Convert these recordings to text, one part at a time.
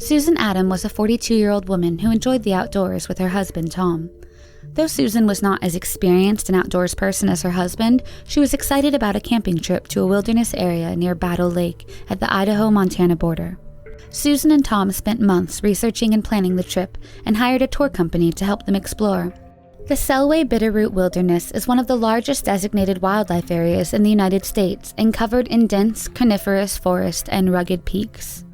Susan Adam was a 42-year-old woman who enjoyed the outdoors with her husband, Tom. Though Susan was not as experienced an outdoors person as her husband, she was excited about a camping trip to a wilderness area near Battle Lake at the Idaho-Montana border. Susan and Tom spent months researching and planning the trip and hired a tour company to help them explore. The Selway Bitterroot Wilderness is one of the largest designated wildlife areas in the United States and covered in dense coniferous forest and rugged peaks.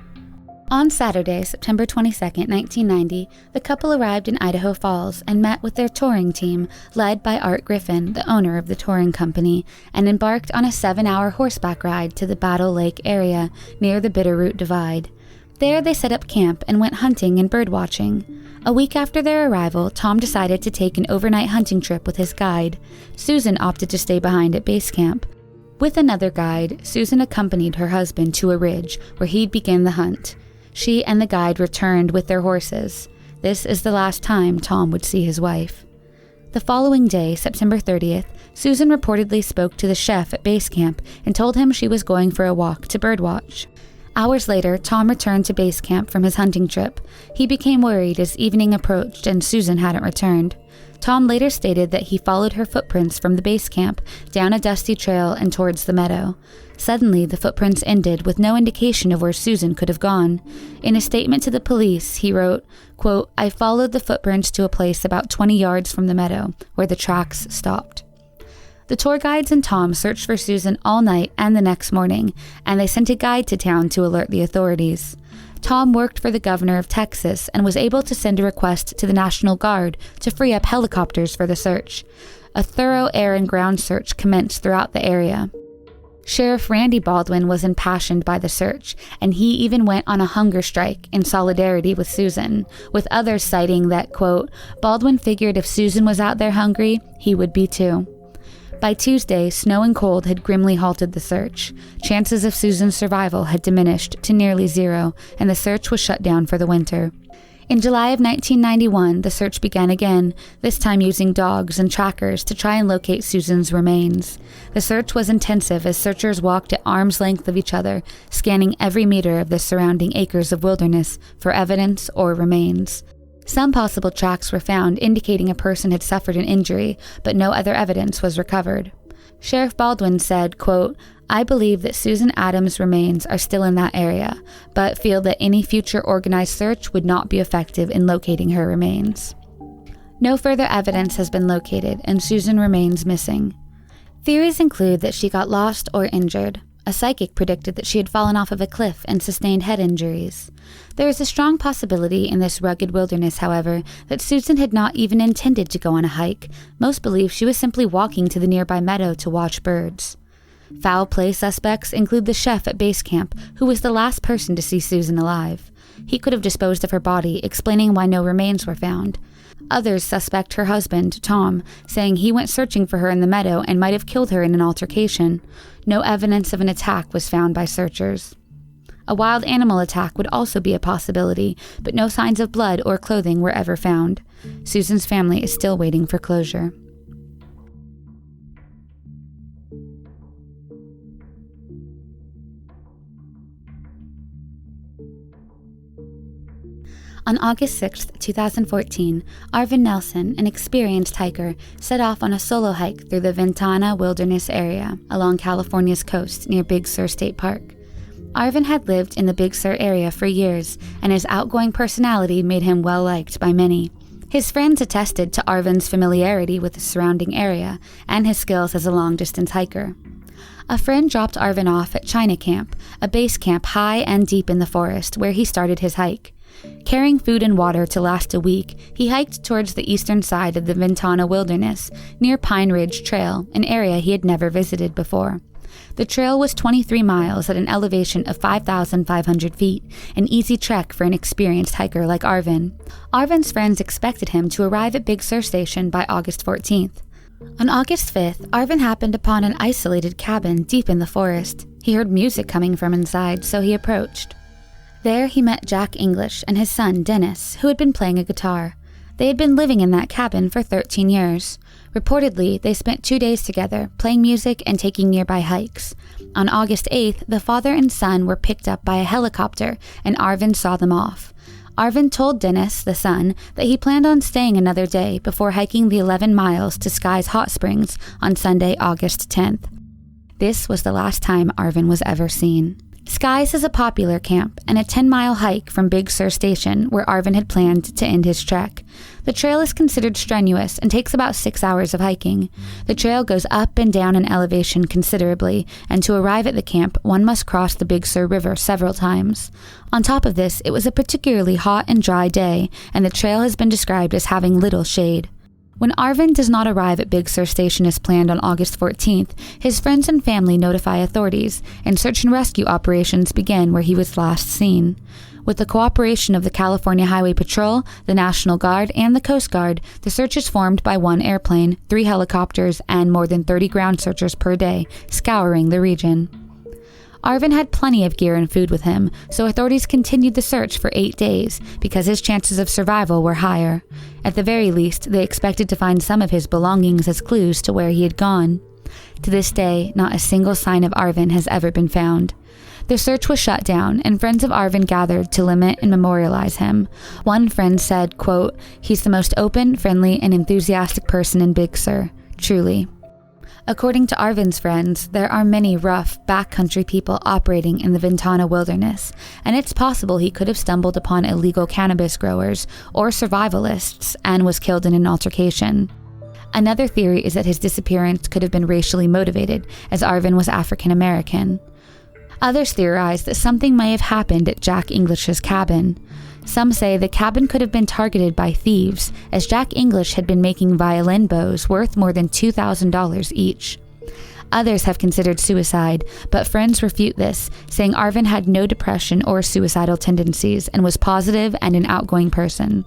On Saturday, September 22, 1990, the couple arrived in Idaho Falls and met with their touring team, led by Art Griffin, the owner of the touring company, and embarked on a 7-hour horseback ride to the Battle Lake area near the Bitterroot Divide. There they set up camp and went hunting and birdwatching. A week after their arrival, Tom decided to take an overnight hunting trip with his guide. Susan opted to stay behind at base camp. With another guide, Susan accompanied her husband to a ridge where he'd begin the hunt. She and the guide returned with their horses. This is the last time Tom would see his wife. The following day, September 30th, Susan reportedly spoke to the chef at base camp and told him she was going for a walk to birdwatch. Hours later, Tom returned to base camp from his hunting trip. He became worried as evening approached and Susan hadn't returned. Tom later stated that he followed her footprints from the base camp, down a dusty trail and towards the meadow. Suddenly, the footprints ended with no indication of where Susan could have gone. In a statement to the police, he wrote, quote, "I followed the footprints to a place about 20 yards from the meadow, where the tracks stopped." The tour guides and Tom searched for Susan all night and the next morning, and they sent a guide to town to alert the authorities. Tom worked for the governor of Texas and was able to send a request to the National Guard to free up helicopters for the search. A thorough air and ground search commenced throughout the area. Sheriff Randy Baldwin was impassioned by the search, and he even went on a hunger strike in solidarity with Susan, with others citing that, quote, "Baldwin figured if Susan was out there hungry, he would be too." By Tuesday, snow and cold had grimly halted the search. Chances of Susan's survival had diminished to nearly zero, and the search was shut down for the winter. In July of 1991, the search began again, this time using dogs and trackers to try and locate Susan's remains. The search was intensive as searchers walked at arm's length of each other, scanning every meter of the surrounding acres of wilderness for evidence or remains. Some possible tracks were found indicating a person had suffered an injury, but no other evidence was recovered. Sheriff Baldwin said, quote, "I believe that Susan Adams' remains are still in that area, but feel that any future organized search would not be effective in locating her remains." No further evidence has been located, and Susan remains missing. Theories include that she got lost or injured. A psychic predicted that she had fallen off of a cliff and sustained head injuries. There is a strong possibility in this rugged wilderness, however, that Susan had not even intended to go on a hike. Most believe she was simply walking to the nearby meadow to watch birds. Foul play suspects include the chef at base camp, who was the last person to see Susan alive. He could have disposed of her body, explaining why no remains were found. Others suspect her husband, Tom, saying he went searching for her in the meadow and might have killed her in an altercation. No evidence of an attack was found by searchers. A wild animal attack would also be a possibility, but no signs of blood or clothing were ever found. Susan's family is still waiting for closure. On August 6, 2014, Arvin Nelson, an experienced hiker, set off on a solo hike through the Ventana Wilderness area along California's coast near Big Sur State Park. Arvin had lived in the Big Sur area for years, and his outgoing personality made him well-liked by many. His friends attested to Arvin's familiarity with the surrounding area and his skills as a long-distance hiker. A friend dropped Arvin off at China Camp, a base camp high and deep in the forest where he started his hike. Carrying food and water to last a week, he hiked towards the eastern side of the Ventana Wilderness, near Pine Ridge Trail, an area he had never visited before. The trail was 23 miles at an elevation of 5,500 feet, an easy trek for an experienced hiker like Arvin. Arvin's friends expected him to arrive at Big Sur Station by August 14th. On August 5th, Arvin happened upon an isolated cabin deep in the forest. He heard music coming from inside, so he approached. There he met Jack English and his son, Dennis, who had been playing a guitar. They had been living in that cabin for 13 years. Reportedly, they spent 2 days together, playing music and taking nearby hikes. On August 8th, the father and son were picked up by a helicopter, and Arvin saw them off. Arvin told Dennis, the son, that he planned on staying another day before hiking the 11 miles to Sky's Hot Springs on Sunday, August 10th. This was the last time Arvin was ever seen. Sky's is a popular camp and a 10-mile hike from Big Sur Station where Arvin had planned to end his trek. The trail is considered strenuous and takes about 6 hours of hiking. The trail goes up and down in elevation considerably, and to arrive at the camp, one must cross the Big Sur River several times. On top of this, it was a particularly hot and dry day, and the trail has been described as having little shade. When Arvin does not arrive at Big Sur Station as planned on August 14th, his friends and family notify authorities, and search and rescue operations begin where he was last seen. With the cooperation of the California Highway Patrol, the National Guard, and the Coast Guard, the search is formed by 1 airplane, 3 helicopters, and more than 30 ground searchers per day, scouring the region. Arvin had plenty of gear and food with him, so authorities continued the search for 8 days because his chances of survival were higher. At the very least, they expected to find some of his belongings as clues to where he had gone. To this day, not a single sign of Arvin has ever been found. The search was shut down, and friends of Arvin gathered to lament and memorialize him. One friend said, quote, "He's the most open, friendly, and enthusiastic person in Big Sur. Truly." According to Arvin's friends, there are many rough, backcountry people operating in the Ventana wilderness, and it's possible he could have stumbled upon illegal cannabis growers or survivalists and was killed in an altercation. Another theory is that his disappearance could have been racially motivated, as Arvin was African American. Others theorize that something may have happened at Jack English's cabin. Some say the cabin could have been targeted by thieves, as Jack English had been making violin bows worth more than $2,000 each. Others have considered suicide, but friends refute this, saying Arvin had no depression or suicidal tendencies and was positive and an outgoing person.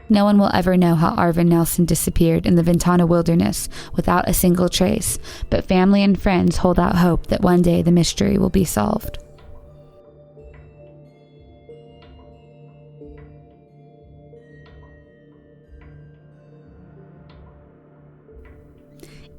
No one will ever know how Arvin Nelson disappeared in the Ventana wilderness without a single trace, but family and friends hold out hope that one day the mystery will be solved.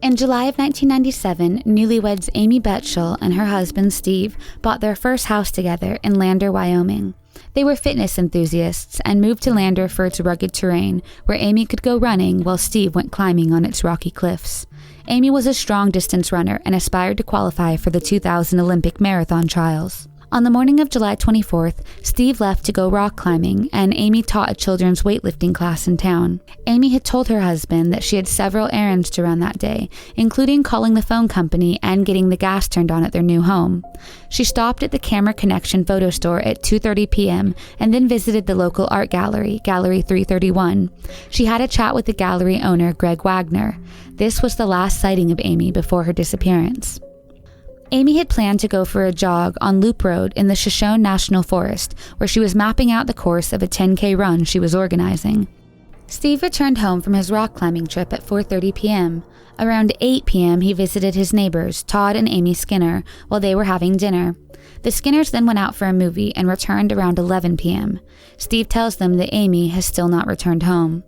In July of 1997, newlyweds Amy Bechtel and her husband Steve bought their first house together in Lander, Wyoming. They were fitness enthusiasts and moved to Lander for its rugged terrain, where Amy could go running while Steve went climbing on its rocky cliffs. Amy was a strong distance runner and aspired to qualify for the 2000 Olympic marathon trials. On the morning of July 24th, Steve left to go rock climbing, and Amy taught a children's weightlifting class in town. Amy had told her husband that she had several errands to run that day, including calling the phone company and getting the gas turned on at their new home. She stopped at the Camera Connection photo store at 2:30 p.m. and then visited the local art gallery, Gallery 331. She had a chat with the gallery owner, Greg Wagner. This was the last sighting of Amy before her disappearance. Amy had planned to go for a jog on Loop Road in the Shoshone National Forest, where she was mapping out the course of a 10K run she was organizing. Steve returned home from his rock climbing trip at 4:30 p.m. Around 8 p.m., he visited his neighbors, Todd and Amy Skinner, while they were having dinner. The Skinners then went out for a movie and returned around 11 p.m. Steve tells them that Amy has still not returned home.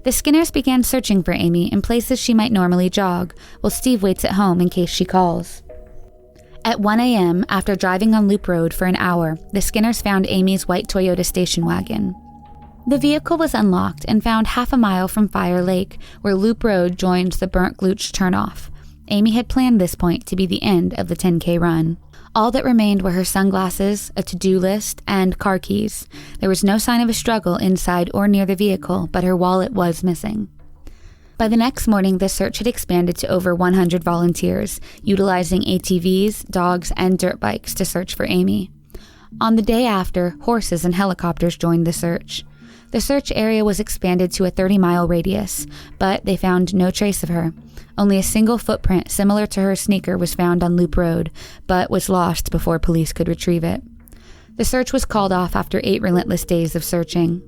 The Skinners began searching for Amy in places she might normally jog, while Steve waits at home in case she calls. At 1 a.m., after driving on Loop Road for an hour, the Skinners found Amy's white Toyota station wagon. The vehicle was unlocked and found half a mile from Fire Lake, where Loop Road joins the Burnt Gulch turnoff. Amy had planned this point to be the end of the 10K run. All that remained were her sunglasses, a to-do list, and car keys. There was no sign of a struggle inside or near the vehicle, but her wallet was missing. By the next morning, the search had expanded to over 100 volunteers, utilizing ATVs, dogs, and dirt bikes to search for Amy. On the day after, horses and helicopters joined the search. The search area was expanded to a 30-mile radius, but they found no trace of her. Only a single footprint similar to her sneaker was found on Loop Road, but was lost before police could retrieve it. The search was called off after 8 relentless days of searching.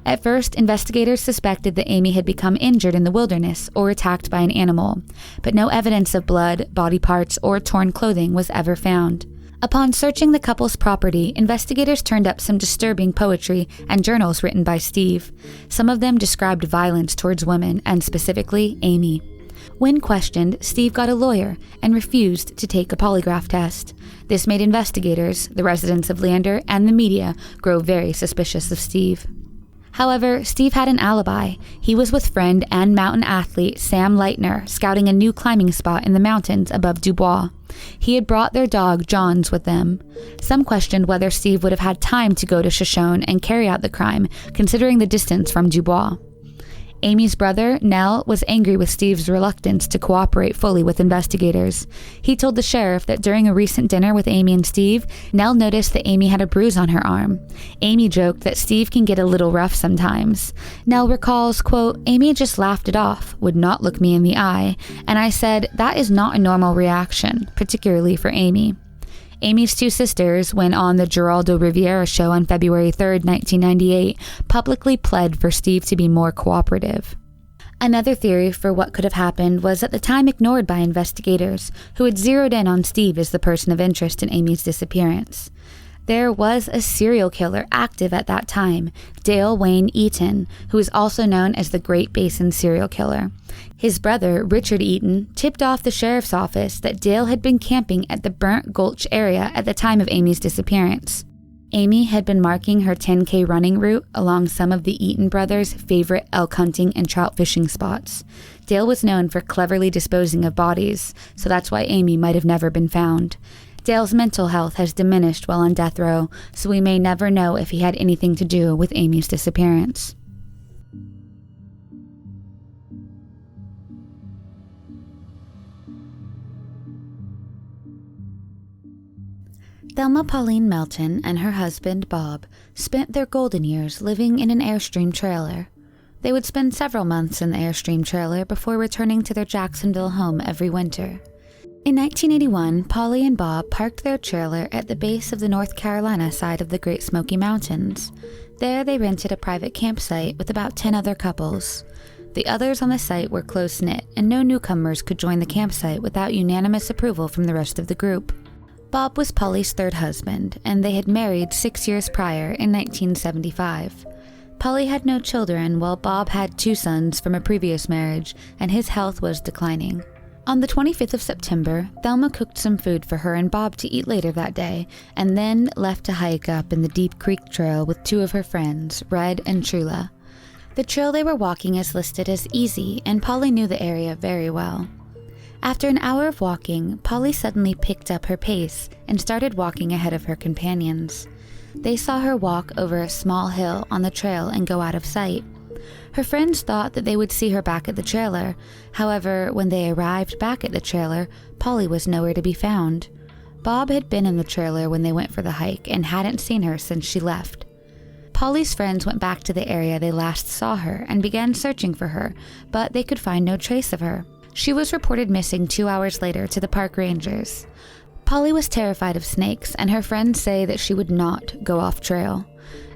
At first, investigators suspected that Amy had become injured in the wilderness or attacked by an animal, but no evidence of blood, body parts, or torn clothing was ever found. Upon searching the couple's property, investigators turned up some disturbing poetry and journals written by Steve. Some of them described violence towards women, and specifically Amy. When questioned, Steve got a lawyer and refused to take a polygraph test. This made investigators, the residents of Leander, and the media grow very suspicious of Steve. However, Steve had an alibi. He was with friend and mountain athlete Sam Leitner, scouting a new climbing spot in the mountains above Dubois. He had brought their dog, Johns, with them. Some questioned whether Steve would have had time to go to Shoshone and carry out the crime, considering the distance from Dubois. Amy's brother, Nell, was angry with Steve's reluctance to cooperate fully with investigators. He told the sheriff that during a recent dinner with Amy and Steve, Nell noticed that Amy had a bruise on her arm. Amy joked that Steve can get a little rough sometimes. Nell recalls, quote, "Amy just laughed it off, would not look me in the eye, and I said, that is not a normal reaction, particularly for Amy." Amy's two sisters, when on the Geraldo Rivera show on February 3, 1998, publicly pled for Steve to be more cooperative. Another theory for what could have happened was at the time ignored by investigators, who had zeroed in on Steve as the person of interest in Amy's disappearance. There was a serial killer active at that time, Dale Wayne Eaton, who is also known as the Great Basin serial killer. His brother, Richard Eaton, tipped off the sheriff's office that Dale had been camping at the Burnt Gulch area at the time of Amy's disappearance. Amy had been marking her 10K running route along some of the Eaton brothers' favorite elk hunting and trout fishing spots. Dale was known for cleverly disposing of bodies, so that's why Amy might have never been found. Dale's mental health has diminished while on death row, so we may never know if he had anything to do with Amy's disappearance. Thelma Pauline Melton and her husband, Bob, spent their golden years living in an Airstream trailer. They would spend several months in the Airstream trailer before returning to their Jacksonville home every winter. In 1981, Polly and Bob parked their trailer at the base of the North Carolina side of the Great Smoky Mountains. There they rented a private campsite with about 10 other couples. The others on the site were close-knit, and no newcomers could join the campsite without unanimous approval from the rest of the group. Bob was Polly's third husband, and they had married 6 years prior in 1975. Polly had no children, while Bob had 2 sons from a previous marriage, and his health was declining. On the 25th of September, Thelma cooked some food for her and Bob to eat later that day, and then left to hike up in the Deep Creek Trail with 2 of her friends, Red and Trula. The trail they were walking is listed as easy, and Polly knew the area very well. After an hour of walking, Polly suddenly picked up her pace and started walking ahead of her companions. They saw her walk over a small hill on the trail and go out of sight. Her friends thought that they would see her back at the trailer. However, when they arrived back at the trailer, Polly was nowhere to be found. Bob had been in the trailer when they went for the hike and hadn't seen her since she left. Polly's friends went back to the area they last saw her and began searching for her, but they could find no trace of her. She was reported missing 2 hours later to the park rangers. Polly was terrified of snakes, and her friends say that she would not go off trail.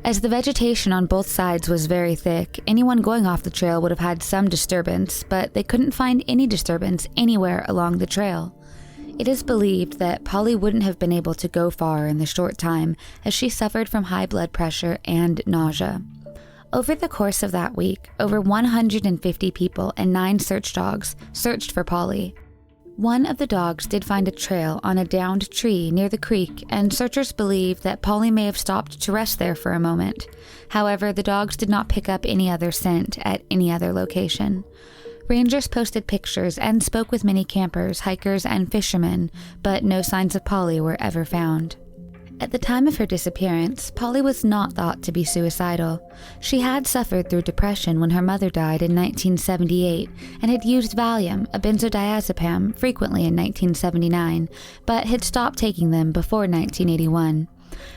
As the vegetation on both sides was very thick, anyone going off the trail would have had some disturbance, but they couldn't find any disturbance anywhere along the trail. It is believed that Polly wouldn't have been able to go far in the short time, as she suffered from high blood pressure and nausea. Over the course of that week, over 150 people and 9 search dogs searched for Polly. One of the dogs did find a trail on a downed tree near the creek, and searchers believe that Polly may have stopped to rest there for a moment. However, the dogs did not pick up any other scent at any other location. Rangers posted pictures and spoke with many campers, hikers, and fishermen, but no signs of Polly were ever found. At the time of her disappearance, Polly was not thought to be suicidal. She had suffered through depression when her mother died in 1978 and had used Valium, a benzodiazepam, frequently in 1979, but had stopped taking them before 1981.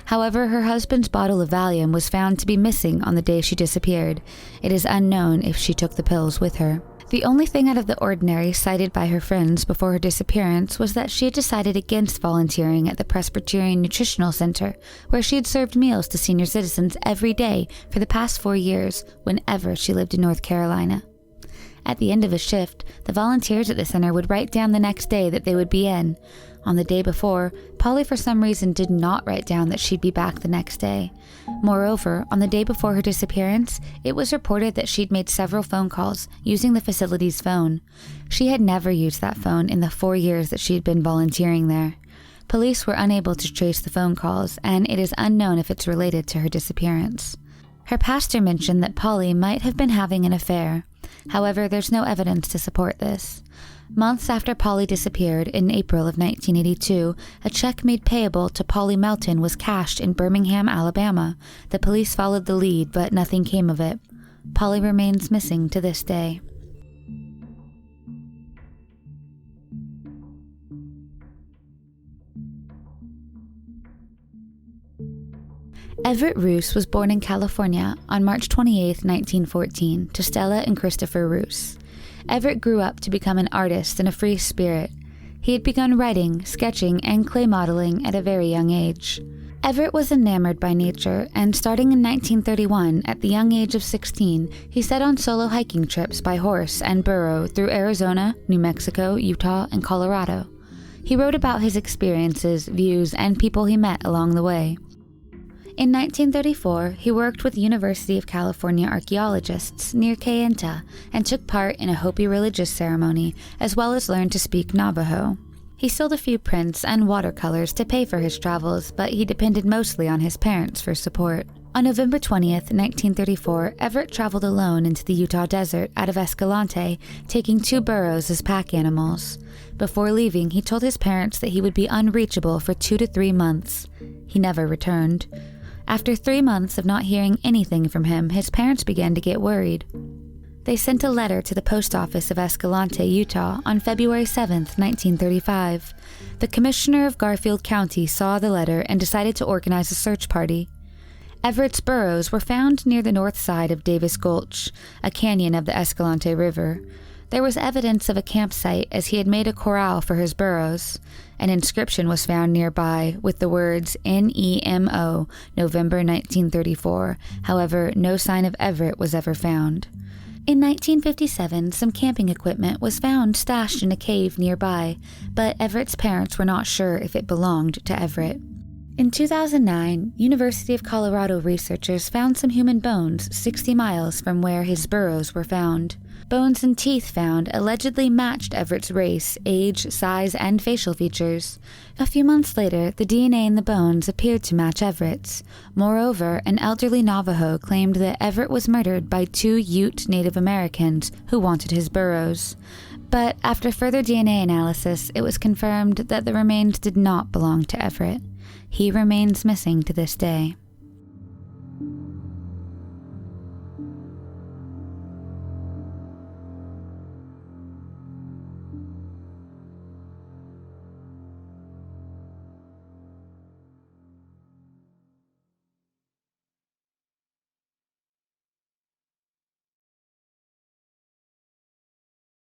However, her husband's bottle of Valium was found to be missing on the day she disappeared. It is unknown if she took the pills with her. The only thing out of the ordinary cited by her friends before her disappearance was that she had decided against volunteering at the Presbyterian Nutritional Center, where she had served meals to senior citizens every day for the past 4 years, whenever she lived in North Carolina. At the end of a shift, the volunteers at the center would write down the next day that they would be in. On the day before, Polly for some reason did not write down that she'd be back the next day. Moreover, on the day before her disappearance, it was reported that she'd made several phone calls using the facility's phone. She had never used that phone in the 4 years that she had been volunteering there. Police were unable to trace the phone calls, and it is unknown if it's related to her disappearance. Her pastor mentioned that Polly might have been having an affair. However, there's no evidence to support this. Months after Polly disappeared, in April of 1982, a check made payable to Polly Melton was cashed in Birmingham, Alabama. The police followed the lead, but nothing came of it. Polly remains missing to this day. Everett Ruess was born in California on March 28, 1914, to Stella and Christopher Ruess. Everett grew up to become an artist and a free spirit. He had begun writing, sketching, and clay modeling at a very young age. Everett was enamored by nature, and starting in 1931, at the young age of 16, he set on solo hiking trips by horse and burro through Arizona, New Mexico, Utah, and Colorado. He wrote about his experiences, views, and people he met along the way. In 1934, he worked with University of California archaeologists near Kayenta and took part in a Hopi religious ceremony, as well as learned to speak Navajo. He sold a few prints and watercolors to pay for his travels, but he depended mostly on his parents for support. On November 20th, 1934, Everett traveled alone into the Utah desert out of Escalante, taking 2 burros as pack animals. Before leaving, he told his parents that he would be unreachable for 2 to 3 months. He never returned. After 3 months of not hearing anything from him, his parents began to get worried. They sent a letter to the post office of Escalante, Utah, on February 7, 1935. The commissioner of Garfield County saw the letter and decided to organize a search party. Everett's burros were found near the north side of Davis Gulch, a canyon of the Escalante River. There was evidence of a campsite as he had made a corral for his burros. An inscription was found nearby with the words NEMO, November 1934. However, no sign of Everett was ever found. In 1957, some camping equipment was found stashed in a cave nearby, but Everett's parents were not sure if it belonged to Everett. In 2009, University of Colorado researchers found some human bones 60 miles from where his burros were found. Bones and teeth found allegedly matched Everett's race, age, size, and facial features. A few months later, the DNA in the bones appeared to match Everett's. Moreover, an elderly Navajo claimed that Everett was murdered by 2 Ute Native Americans who wanted his burros. But after further DNA analysis, it was confirmed that the remains did not belong to Everett. He remains missing to this day.